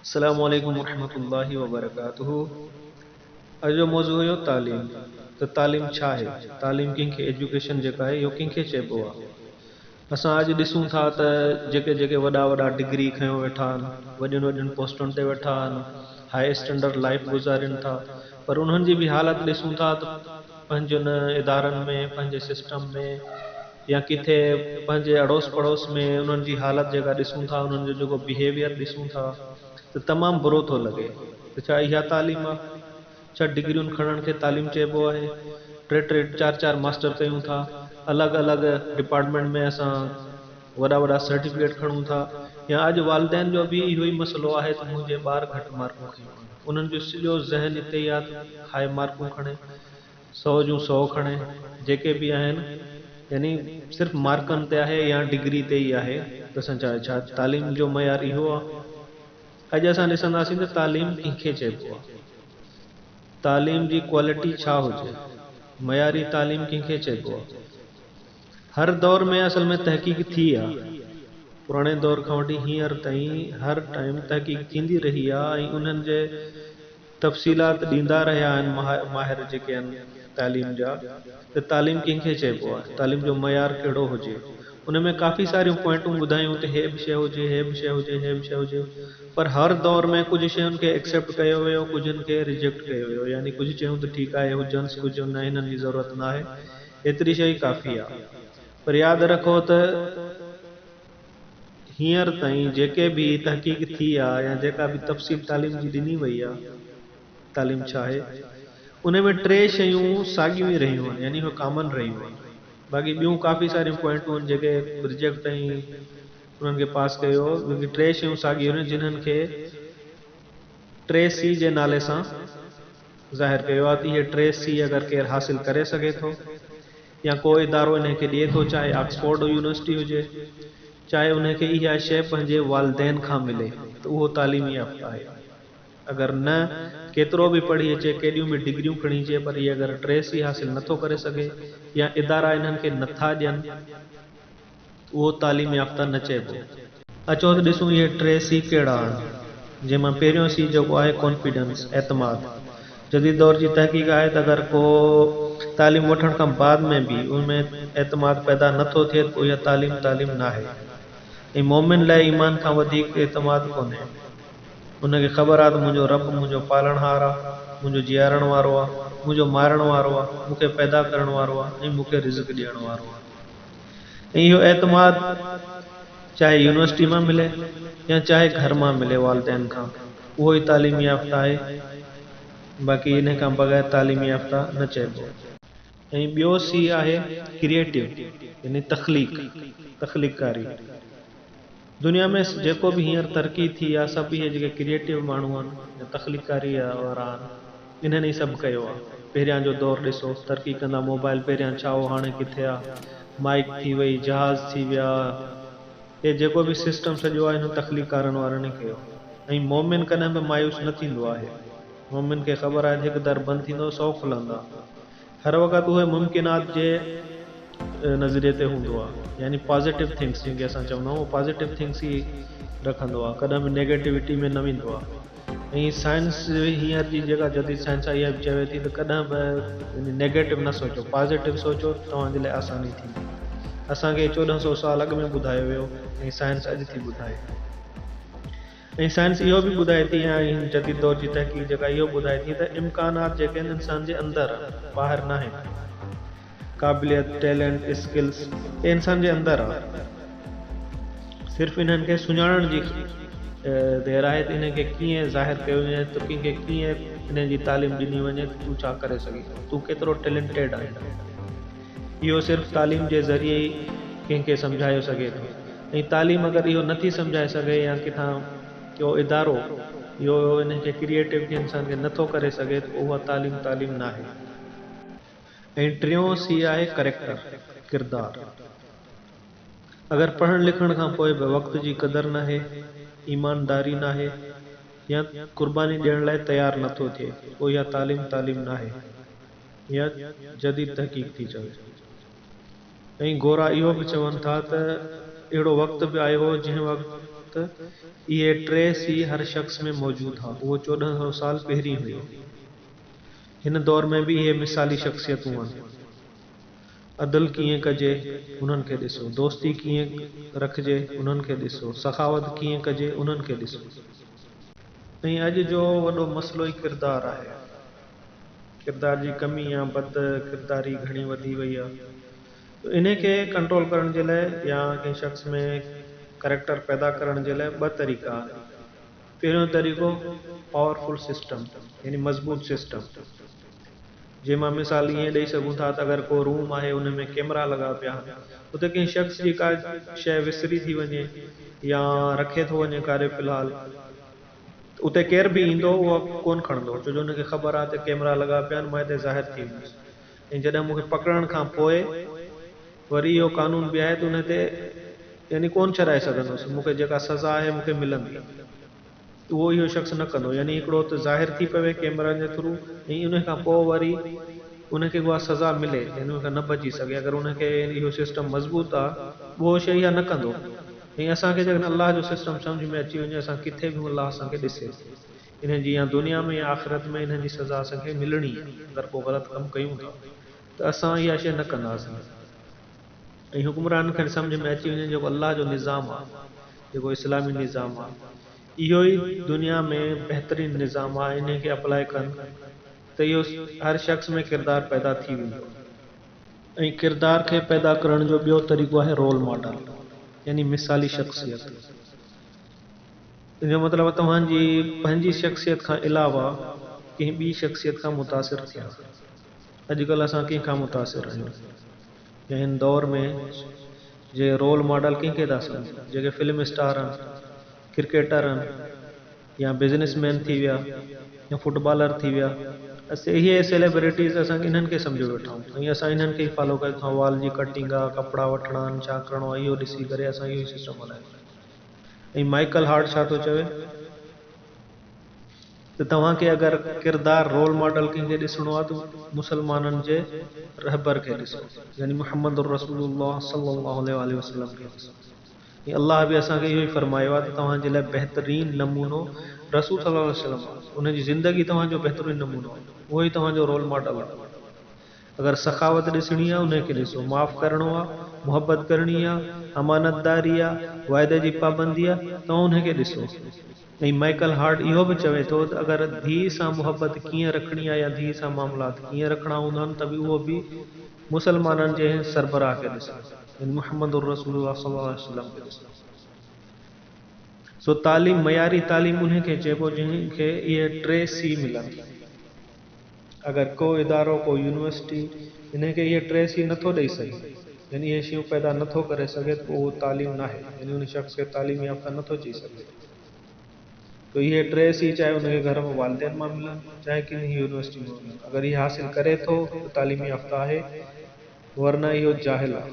अस्सलामु अलैकुम वरहमतुल्लाहि वबरकातुहू। अॼु जो मौज़ू हुयो तालीम। त तालीम छा आहे? तालीम कंहिंखे एजुकेशन जेका आहे इहो कंहिंखे चइबो आहे? असां अॼु ॾिसूं था त जेके जेके वॾा वॾा डिग्री खयों वेठा आहिनि, वॾियुनि वॾियुनि पोस्टुनि ते वेठा आहिनि, हाई स्टैंडर्ड लाइफ गुज़ारनि था, पर उन्हनि जी बि हालत ॾिसूं था त पंहिंजनि इदारनि में, पंहिंजे सिस्टम में या किथे पंहिंजे अड़ोस पड़ोस में उन्हनि जी हालत जेका ॾिसूं था, उन्हनि जो जेको बिहेवियर ॾिसूं था त तमामु बुरो थो लॻे। त छा इहा तालीम आहे? छा डिग्रियुनि खणण खे तालीम चइबो आहे? टे टे चार चार मास्टर कयूं था, अलॻि अलॻि डिपार्टमेंट में असां वॾा वॾा सर्टिफिकेट खणूं था, या अॼु वालदेन जो बि इहो ई मसइलो आहे त मुंहिंजे ॿार घटि मार्कूं खयूं आहिनि। उन्हनि जो सॼो ज़हन हिते ई आहे हाई मार्कूं खणे, 100 जूं 100 खणे, जेके बि आहिनि, यानी सिर्फ़ु मार्कनि ते आहे या डिग्री ते ई आहे। त असां छा तालीम जो मयार इहो आहे? अॼु असां ॾिसंदासीं त तालीम कंहिंखे चइबो आहे, तालीम जी क्वालिटी छा हुजे, मयारी तालीम कंहिंखे चइबो आहे। हर दौर में असल में तहक़ीक़ थी आहे, पुराणे दौर खां वठी हींअर ताईं हर टाइम तहक़ीक़ थींदी रही आहे ऐं उन्हनि जे तफ़सीलात ॾींदा रहिया आहिनि माहिर जेके आहिनि तालीम जा। त तालीम कंहिंखे चइबो आहे, तालीम जो मयार कहिड़ो हुजे, उन में काफ़ी सारियूं पॉइंटूं ॿुधायूं त हे बि शइ हुजे, हे बि शइ हुजे, हे बि शइ हुजे, पर हर दौर में कुझु शयुनि खे एक्सेप्ट कयो वियो, कुझुनि खे रिजेक्ट कयो वियो। यानी कुझु चयूं त ठीकु आहे हुजनि, कुझु न, हिननि जी ज़रूरत न आहे, एतिरी शइ काफ़ी आहे। पर यादि रखो त हींअर ताईं जेके बि तहक़ीक़ थी आहे या जेका बि तफ़सील तालीम जी ॾिनी वई आहे, तालीम छा आहे, उन में टे शयूं साॻियूं ई रहियूं आहिनि, यानी उहे कॉमन रहियूं आहिनि। बाक़ी ॿियूं काफ़ी सारियूं पॉइंटूं आहिनि जेके रिजेक्ट ऐं उन्हनि खे पास कयो, टे शयूं साॻियूं आहिनि जिन्हनि खे 3C जे नाले सां ज़ाहिर कयो आहे। त इहे 3C अगरि केरु हासिल करे सघे थो या को इदारो इन खे ॾिए थो, चाहे ऑक्सफोर्ड यूनिवर्सिटी हुजे, चाहे उनखे इहा शइ पंहिंजे वालदेन खां मिले, त उहो तालीमी याफ़्ता आहे। अगर न केतिरो बि पढ़ी अचे, केॾियूं बि डिग्रियूं खणी अचे, पर इहे अगरि 3C हासिल नथो करे सघे या इदारा इन्हनि खे नथा ॾियनि, उहो तालीम याफ़्ता न चइबो। अचो त ॾिसूं इहे 3C कहिड़ा आहिनि, जंहिंमां पहिरियों C जेको आहे कॉन्फिडेंस, एतमाद। जदीद दौर जी तहक़ीक़ आहे त अगरि को तालीम वठण खां बाद में बि उनमें एतमाद पैदा नथो थिए त इहा तालीम न आहे। ऐं मोमिन लाइ ईमान खां वधीक एतमाद कोन्हे। उनखे ख़बर आहे त मुंहिंजो रब मुंहिंजो पालणहार आहे, मुंहिंजो जीआरण वारो आहे, मुंहिंजो मारण वारो आहे, मूंखे पैदा करण वारो आहे ऐं मूंखे रिज़्क़ ॾियण वारो आहे। ऐं इहो एतमाद चाहे यूनिवर्सिटी मां मिले या चाहे घर मां मिले वालदेन खां, उहो ई तालीम याफ़्ता आहे। बाक़ी इन खां बग़ैर तालीम याफ़्ता न चइबो। ऐं ॿियो C आहे क्रिएटिव, यानी तख़लीक़कारी। दुनिया में जेको बि हींअर तरक़ी थी आहे, सभु इहे जेके क्रिएटिव माण्हू आहिनि या तख़लीक़ारी वारा आहिनि, इन्हनि ई सभु कयो आहे। पहिरियां जो दौरु ॾिसो, तरक़ी कंदा मोबाइल पहिरियां छा हो, हाणे किथे आहे, माइक थी वई, जहाज़ थी विया, हे जेको बि सिस्टम सॼो आहे हिन तख़लीक़ारनि वारनि ई कयो। ऐं मोमिन कॾहिं बि मायूस न थींदो आहे। मोमिन खे ख़बर आहे हिकु दर बंदि थींदो, 100 खुलंदा। हर वक़्तु उहे मुमकिनात जे नज़रिए ते हूंदो आहे, यानी पॉज़िटिव थिंग्स जंहिंखे असां चवंदा आहियूं, पॉज़िटिव थिंग्स ई रखंदो आहे, कॾहिं बि नेगेटिविटी में न वेंदो आहे। ऐं साइंस हींअर जी जेका जदीद साइंस आहे इहा बि चवे थी त कॾहिं बि नेगेटिव न सोचो, पॉज़िटिव सोचो, तव्हांजे लाइ आसानी थींदी। असांखे 1400 साल अॻु में ॿुधायो वियो ऐं साइंस अॼु थी ॿुधाए। ऐं साइंस इहो बि ॿुधाए थी, ऐं जदीद दौर जी तहक़ीक़ जेका इहो ॿुधाए थी त इम्कानात जेके आहिनि इंसान जे अंदरि, ॿाहिरि न आहिनि। क़ाबिलियत, टैलेंट, स्किल्स ये इंसान जे अंदरि आहे। सिर्फ़ु इन्हनि खे सुञाणण जी देर आहे त इनखे कीअं ज़ाहिर कयो वञे, त कंहिंखे कीअं इन जी तालीम ॾिनी वञे त तूं छा करे सघीं, तूं केतिरो टैलेंटेड आहीं। इहो सिर्फ़ु तालीम जे ज़रिए ई कंहिंखे सम्झायो सघे थो। ऐं तालीम अगरि इहो नथी सम्झाए सघे या किथां को इदारो इहो इनखे क्रिएटिव खे इंसान खे नथो करे सघे, त उहा तालीम न आहे। ऐं टियों C आहे करेक्टर, किरदार। अगरि पढ़ण लिखण खां पोइ बि वक़्त जी क़दर न आहे, ईमानदारी न आहे या क़ुर्बानी ॾियण लाइ तयारु नथो थिए, पोइ इहा तालीम न आहे, या जदीद तहक़ीक़ थी चवे। ऐं गोरा इहो बि चवनि था त अहिड़ो वक़्तु बि आयो हो जंहिं वक़्तु त इहे टे सी हर शख़्स में मौजूद हा। उहो 1400 साल पहिरीं हुयो। हिन दौर में भी इहे मिसाली शख्सियतूं आहिनि। अदल कीअं कजे उन्हनि खे ॾिसो, दोस्ती कीअं रखिजे उन्हनि खे ॾिसो, सखावत कीअं कजे उन्हनि खे ॾिसो। ऐं अॼु जो वॾो मसइलो ई किरदारु आहे। किरदार जी कमी या बद किरदारी घणी वधी वई आहे। इन खे कंट्रोल करण जे लाइ या कंहिं शख़्स में करेक्टर पैदा करण जे लाइ ॿ तरीक़ा आहिनि। पहिरियों तरीक़ो पावरफुल सिस्टम, यानी मज़बूत सिस्टम, जंहिंमां मिसाल ईअं ॾेई सघूं था त अगरि को रूम आहे उन में कैमरा लॻा पिया आहिनि, उते कंहिं शख़्स जी का शइ विसरी थी वञे या रखे थो वञे कारे फ़िलहाल, उते केर बि ईंदो उहो कोन खणंदो, छो जो हुनखे ख़बर आहे त कैमरा लॻा पिया आहिनि, मां हिते ज़ाहिर थी वेंदुसि। ऐं जॾहिं मूंखे पकड़ण खां पोइ वरी इहो कानून बि आहे त उन ते यानी कोन छॾाए सघंदुसि, मूंखे जेका सज़ा आहे मूंखे मिलंदी, उहो इहो शख़्स न कंदो। यानी हिकिड़ो त ज़ाहिर थी पवे कैमरनि जे थ्रू, ऐं उन खां पोइ वरी उनखे उहा सज़ा मिले, यानी उनखां न बची सघे। अगरि उनखे इहो सिस्टम मज़बूत आहे, उहो शइ इहा न कंदो। ऐं असांखे जेकॾहिं अलाह जो सिस्टम सम्झ में अची वञे, असां किथे बि अलाह असांखे ॾिसे, इन जी या दुनिया में या आख़िरत में इन जी सज़ा असांखे मिलणी आहे। अगरि को ग़लति कमु कयूं था त असां इहा शइ न कंदासीं। ऐं हुकुमरान खे सम्झ में अची वञे जेको अलाह जो निज़ाम आहे, जेको इस्लामी निज़ाम आहे, इहो ई दुनिया में बहितरीन निज़ाम आहे, इन खे अप्लाई कनि त इहो हर शख़्स में किरदार पैदा थी वेंदो। ऐं किरदार खे पैदा करण जो ॿियो तरीक़ो आहे रोल मॉडल, यानी मिसाली शख़्सियत। इन जो मतिलबु तव्हांजी पंहिंजी शख़्सियत खां अलावा कंहिं ॿी शख़्सियत खां मुतासिर थिया। अॼुकल्ह असां कंहिंखां मुतासिर आहियूं, या हिन दौर में जे रोल मॉडल कंहिंखे था सम्झूं, जेके फिल्म स्टार आहिनि, क्रिकेटर आहिनि, या बिज़नेसमैन थी विया, या फुटबॉलर थी विया, इहे सेलिब्रिटीज़ असां इन्हनि खे सम्झो वेठा आहियूं ऐं असां इन्हनि खे ई फॉलो कयूं था। वाल जी कटिंग आहे, कपिड़ा वठणा आहिनि, छा करिणो आहे, इहो ॾिसी करे असां इहो ई सिस्टम हलायूं। ऐं माइकल हार्ट छा थो चवे त तव्हांखे अगरि किरदार रोल मॉडल कंहिंखे ॾिसणो आहे त मुसलमाननि जे रहबर खे ॾिसो, यानी मुहम्मद रसूलुल्लाह सल्लल्लाहु अलैहि वसल्लम खे ॾिसो। ऐं अलाह बि असांखे इहो ई फरमायो आहे त तव्हांजे लाइ बहितरीन नमूनो रसूल सल्लल्लाहु अलैहि वसल्लम आहे, उनजी ज़िंदगी तव्हांजो बहितरीन नमूनो आहे, उहो ई तव्हांजो रोल मॉडल आहे। अगरि सखावत ॾिसणी आहे उनखे ॾिसो, माफ़ करिणो आहे, मुहबत करणी आहे, अमानतदारी आहे, वाइदे जी पाबंदी आहे, तव्हां उनखे ॾिसो। ऐं माइकल हार्ट इहो बि चवे थो त अगरि धीउ सां मुहबत कीअं रखणी आहे या धीउ सां मामलात कीअं रखणा हूंदा आहिनि, त बि उहो बि मुसलमाननि जे सरबराह खे ॾिसो, यानी मुहम्मद रसूलुल्लाह सल्लल्लाहु अलैहि वसल्लम खे ॾिसो। सो तालीम, मयारी तालीम उनखे चइबो जंहिंखे इहे 3 C मिलनि। अगरि को इदारो, को यूनिवर्सिटी इनखे इहे 3 C नथो ॾेई सघे, यानी इहे शयूं पैदा नथो करे सघे, त उहो तालीम न आहे, यानी उन शख़्स खे तालीम याफ़्ता नथो चई सघे। तो इहे 3 C चाहे उनखे घर में वालिदैन मां मिलनि, चाहे किन्ही यूनिवर्सिटी में मिलनि। अगरि इहे हासिल करे थो त तालीम याफ़्ता आहे, वरना इहो जाहिल आहे।